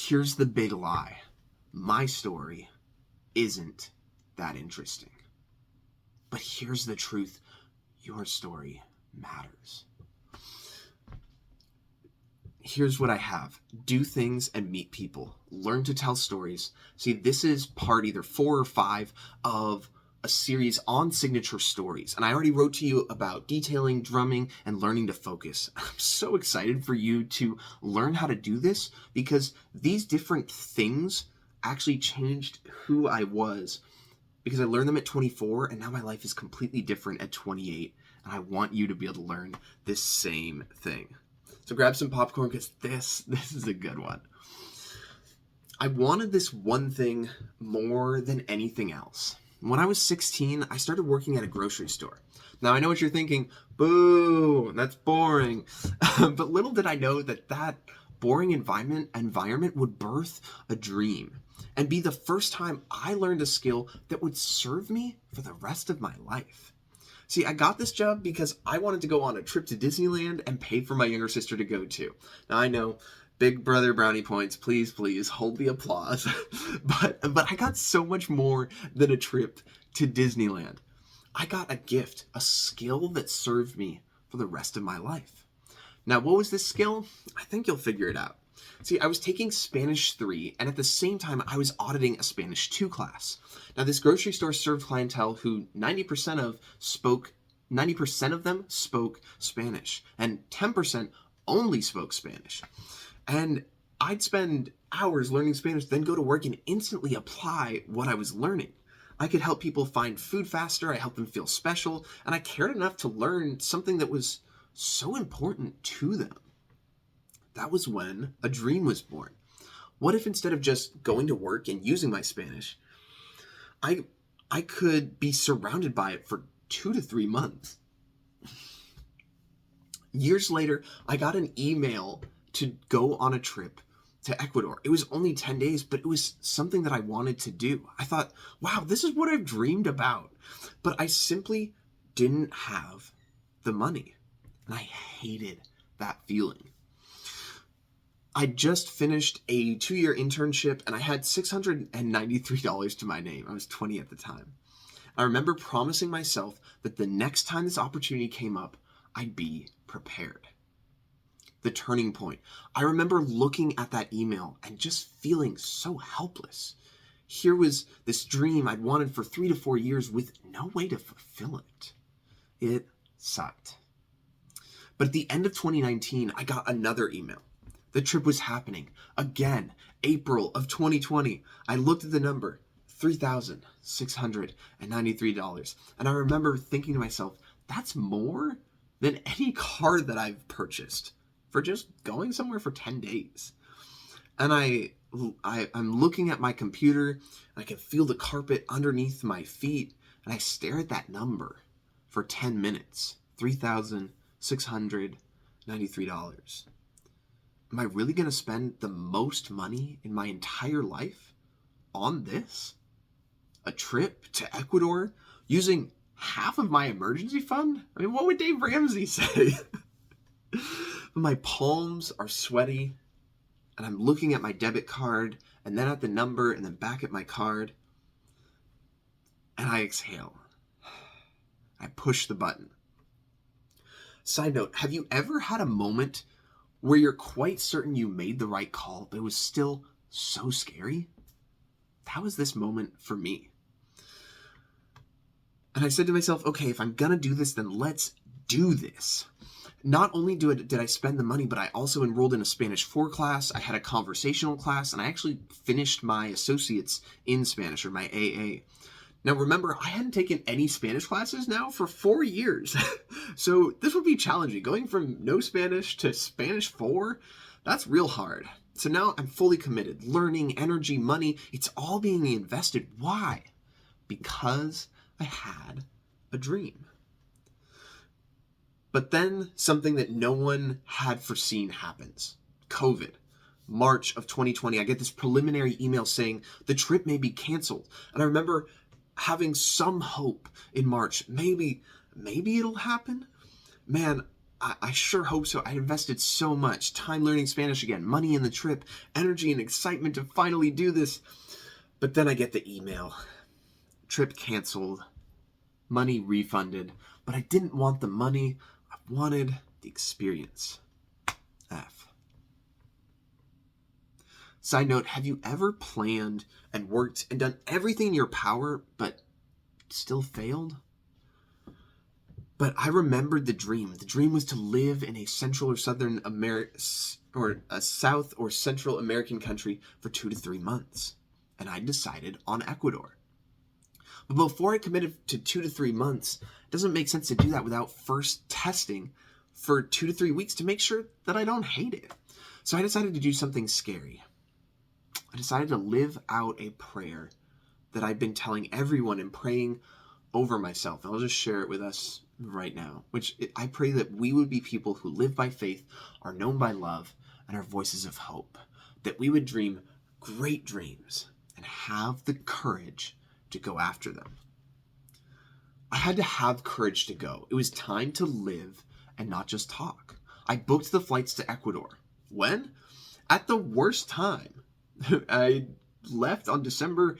Here's the big lie. My story isn't that interesting. But here's the truth. Your story matters. Here's what I have. Do things and meet people. Learn to tell stories. See, this is part either 4 or 5 of a series on signature stories. And I already wrote to you about detailing, drumming, and learning to focus. I'm so excited for you to learn how to do this because these different things actually changed who I was, because I learned them at 24 and now my life is completely different at 28. And I want you to be able to learn this same thing. So grab some popcorn because this is a good one. I wanted this one thing more than anything else. When I was 16, I started working at a grocery store. Now I know what you're thinking, boo, that's boring. But little did I know that boring environment would birth a dream and be the first time I learned a skill that would serve me for the rest of my life. See, I got this job because I wanted to go on a trip to Disneyland and pay for my younger sister to go to. Now I know, big brother brownie points, please hold the applause. but I got so much more than a trip to Disneyland. I got a gift, a skill that served me for the rest of my life. Now, what was this skill? I think you'll figure it out. See, I was taking Spanish 3, and at the same time, I was auditing a Spanish 2 class. Now, this grocery store served clientele who 90% of them spoke Spanish, and 10% only spoke Spanish. And I'd spend hours learning Spanish, then go to work and instantly apply what I was learning. I could help people find food faster, I helped them feel special, and I cared enough to learn something that was so important to them. That was when a dream was born. What if instead of just going to work and using my Spanish, I could be surrounded by it for 2 to 3 months? Years later, I got an email to go on a trip to Ecuador. It was only 10 days, but it was something that I wanted to do. I thought, wow, this is what I've dreamed about. But I simply didn't have the money. And I hated that feeling. I just finished a 2-year internship and I had $693 to my name. I was 20 at the time. I remember promising myself that the next time this opportunity came up, I'd be prepared. The turning point. I remember looking at that email and just feeling so helpless. Here was this dream I'd wanted for 3 to 4 years with no way to fulfill it. It sucked. But at the end of 2019, I got another email. The trip was happening. Again, April of 2020. I looked at the number, $3,693. And I remember thinking to myself, that's more than any car that I've purchased for just going somewhere for 10 days. And I'm looking at my computer, and I can feel the carpet underneath my feet, and I stare at that number for 10 minutes, $3,693. Am I really going to spend the most money in my entire life on this? A trip to Ecuador using half of my emergency fund? I mean, what would Dave Ramsey say? My palms are sweaty, and I'm looking at my debit card, and then at the number, and then back at my card, and I exhale. I push the button. Side note, have you ever had a moment where you're quite certain you made the right call, but it was still so scary? That was this moment for me. And I said to myself, okay, if I'm gonna do this, then let's do this. Not only did I spend the money, but I also enrolled in a Spanish 4 class, I had a conversational class, and I actually finished my associates in Spanish, or my AA. Now remember, I hadn't taken any Spanish classes now for 4 years. So this would be challenging. Going from no Spanish to Spanish 4, that's real hard. So now I'm fully committed. Learning, energy, money, it's all being invested. Why? Because I had a dream. But then something that no one had foreseen happens. COVID. March of 2020, I get this preliminary email saying the trip may be canceled. And I remember having some hope in March. Maybe it'll happen. Man, I sure hope so. I invested so much time learning Spanish again, money in the trip, energy and excitement to finally do this. But then I get the email. Trip canceled, money refunded, but I didn't want the money. I wanted the experience. F. Side note, have you ever planned and worked and done everything in your power, but still failed? But I remembered the dream. The dream was to live in a Central or Southern America, or a South or Central American country for 2 to 3 months. And I decided on Ecuador. But before I committed to 2 to 3 months, it doesn't make sense to do that without first testing for 2 to 3 weeks to make sure that I don't hate it. So I decided to do something scary. I decided to live out a prayer that I've been telling everyone and praying over myself. I'll just share it with us right now, which I pray that we would be people who live by faith, are known by love, and are voices of hope. That we would dream great dreams and have the courage to go after them. I had to have courage to go. It was time to live and not just talk. I booked the flights to Ecuador. When? At the worst time. I left on December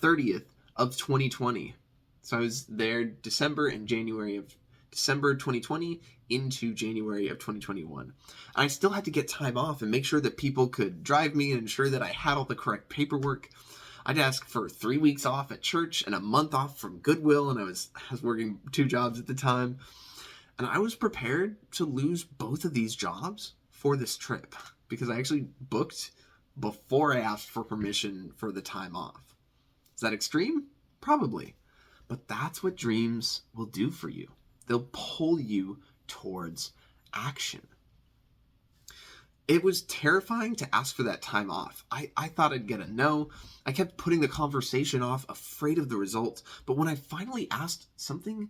30th of 2020. So I was there December 2020 into January of 2021. And I still had to get time off and make sure that people could drive me and ensure that I had all the correct paperwork. I'd ask for 3 weeks off at church and a month off from Goodwill, and I was working 2 jobs at the time. And I was prepared to lose both of these jobs for this trip because I actually booked before I asked for permission for the time off. Is that extreme? Probably. But that's what dreams will do for you. They'll pull you towards action. It was terrifying to ask for that time off. I thought I'd get a no. I kept putting the conversation off, afraid of the results. But when I finally asked, something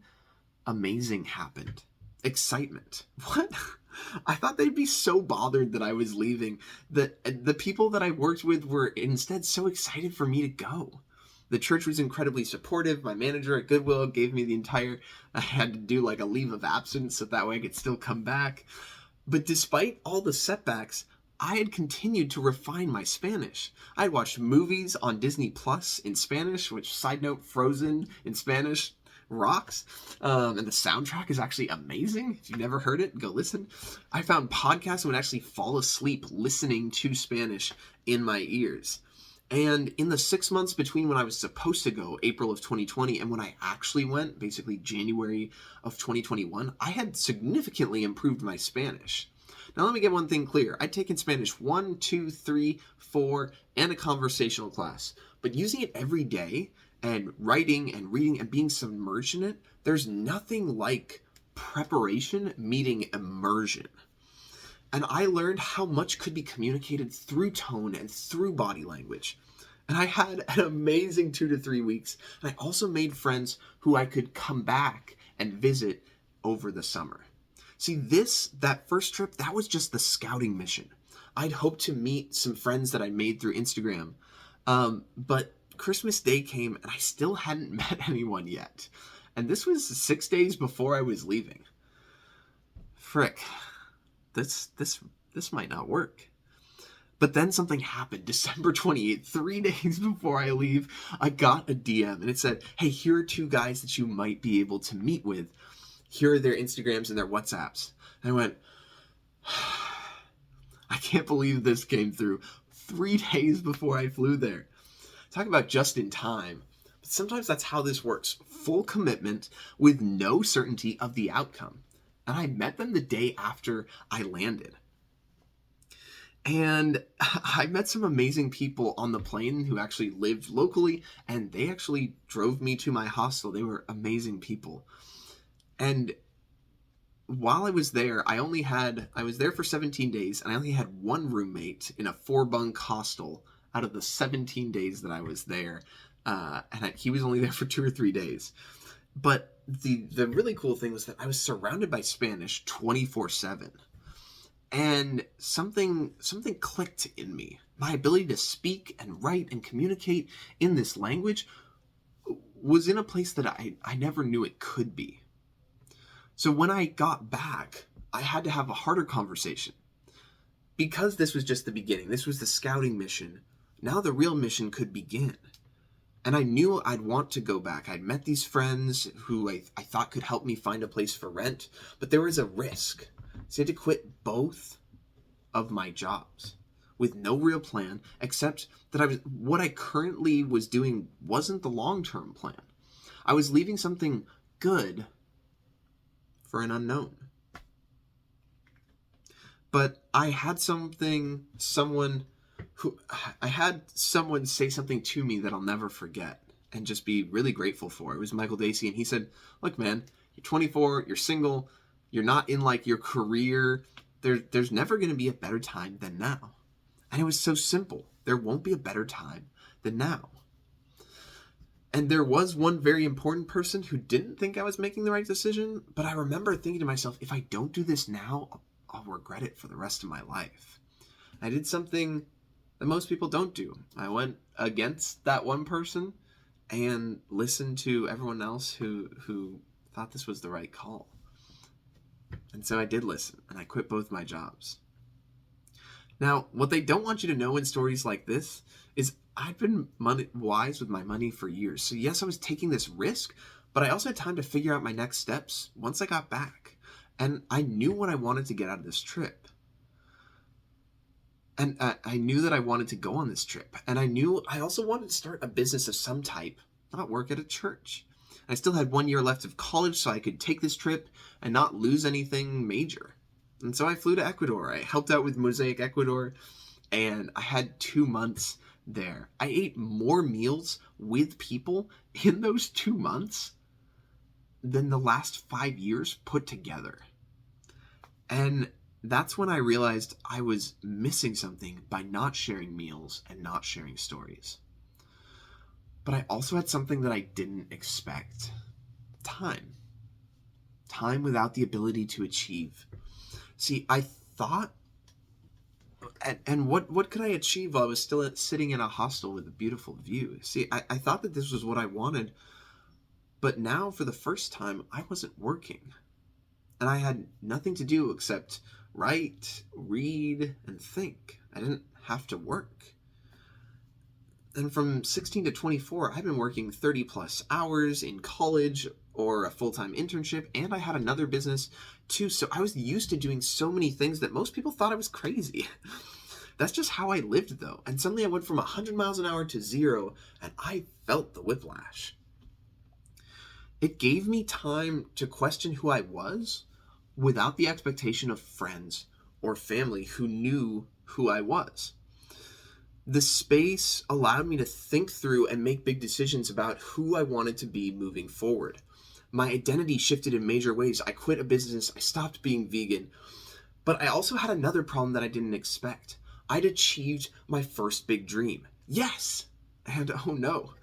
amazing happened. Excitement. What? I thought they'd be so bothered that I was leaving. The people that I worked with were instead so excited for me to go. The church was incredibly supportive. My manager at Goodwill gave me I had to do like a leave of absence so that way I could still come back. But despite all the setbacks, I had continued to refine my Spanish. I had watched movies on Disney Plus in Spanish, which, side note, Frozen in Spanish rocks. And the soundtrack is actually amazing. If you've never heard it, go listen. I found podcasts and would actually fall asleep listening to Spanish in my ears. And in the 6 months between when I was supposed to go, April of 2020, and when I actually went, basically January of 2021, I had significantly improved my Spanish. Now let me get one thing clear. I'd taken Spanish 1, 2, 3, 4, and a conversational class. But using it every day and writing and reading and being submerged in it, there's nothing like preparation meeting immersion. And I learned how much could be communicated through tone and through body language. And I had an amazing 2 to 3 weeks. And I also made friends who I could come back and visit over the summer. See, that first trip, that was just the scouting mission. I'd hoped to meet some friends that I made through Instagram. But Christmas Day came and I still hadn't met anyone yet. And this was 6 days before I was leaving. Frick. This might not work. But then something happened. December 28th, 3 days before I leave, I got a DM and it said, hey, here are 2 guys that you might be able to meet with. Here are their Instagrams and their WhatsApps. And I went, I can't believe this came through 3 days before I flew there. Talk about just in time. But sometimes that's how this works. Full commitment with no certainty of the outcome. And I met them the day after I landed. And I met some amazing people on the plane who actually lived locally, and they actually drove me to my hostel. They were amazing people. And while I was there, I was there for 17 days, and I only had one roommate in a 4-bunk hostel out of the 17 days that I was there. He was only there for 2 or 3 days. But the really cool thing was that I was surrounded by Spanish 24/7. And something clicked in me. My ability to speak and write and communicate in this language was in a place that I never knew it could be. So when I got back, I had to have a harder conversation. Because this was just the beginning, this was the scouting mission, now the real mission could begin. And I knew I'd want to go back. I'd met these friends who I thought could help me find a place for rent, but there was a risk. So I had to quit both of my jobs with no real plan, except that what I currently was doing wasn't the long-term plan. I was leaving something good for an unknown. But I had someone say something to me that I'll never forget and just be really grateful for. It was Michael Dacey, and he said, look, man, you're 24, you're single, you're not in like your career. There's never going to be a better time than now. And it was so simple. There won't be a better time than now. And there was one very important person who didn't think I was making the right decision, but I remember thinking to myself, if I don't do this now, I'll regret it for the rest of my life. I did something that most people don't do. I went against that one person and listened to everyone else who thought this was the right call. And so I did listen, and I quit both my jobs. Now, what they don't want you to know in stories like this is I've been wise with my money for years. So yes, I was taking this risk, but I also had time to figure out my next steps once I got back. And I knew what I wanted to get out of this trip. And I knew that I wanted to go on this trip. And I knew I also wanted to start a business of some type, not work at a church. I still had 1 year left of college, so I could take this trip and not lose anything major. And so I flew to Ecuador. I helped out with Mosaic Ecuador, and I had 2 months there. I ate more meals with people in those 2 months than the last 5 years put together. And that's when I realized I was missing something by not sharing meals and not sharing stories. But I also had something that I didn't expect. Time. Time without the ability to achieve. See, I thought, and what could I achieve while I was still sitting in a hostel with a beautiful view? See, I thought that this was what I wanted, but now for the first time, I wasn't working. And I had nothing to do except write, read, and think. I didn't have to work. And from 16 to 24, I've been working 30 plus hours in college or a full-time internship, and I had another business too. So I was used to doing so many things that most people thought I was crazy. That's just how I lived though. And suddenly I went from 100 miles an hour to 0, and I felt the whiplash. It gave me time to question who I was without the expectation of friends or family who knew who I was. The space allowed me to think through and make big decisions about who I wanted to be moving forward. My identity shifted in major ways. I quit a business. I stopped being vegan. But I also had another problem that I didn't expect. I'd achieved my first big dream. Yes! And oh no,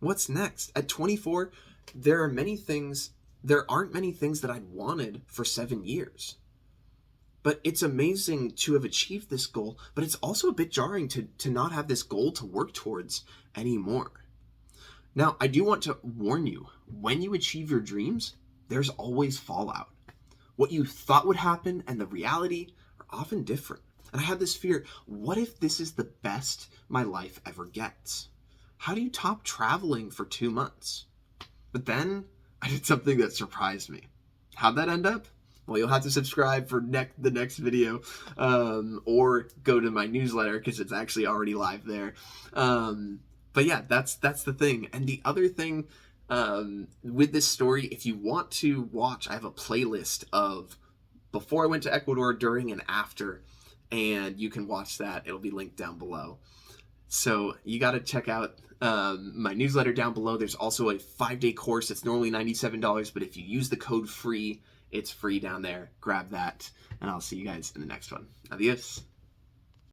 what's next? At 24, there aren't many things that I'd wanted for 7 years. But it's amazing to have achieved this goal, but it's also a bit jarring to not have this goal to work towards anymore. Now, I do want to warn you, when you achieve your dreams, there's always fallout. What you thought would happen and the reality are often different. And I had this fear, what if this is the best my life ever gets? How do you top traveling for 2 months? But then I did something that surprised me. How'd that end up? Well, you'll have to subscribe for the next video, or go to my newsletter because it's actually already live there. But yeah, that's the thing. And the other thing with this story, if you want to watch, I have a playlist of before I went to Ecuador, during, and after, and you can watch that. It'll be linked down below. So you got to check out my newsletter down below. There's also a 5-day course. It's normally $97, but if you use the code FREE, it's free down there. Grab that, and I'll see you guys in the next one. Adios.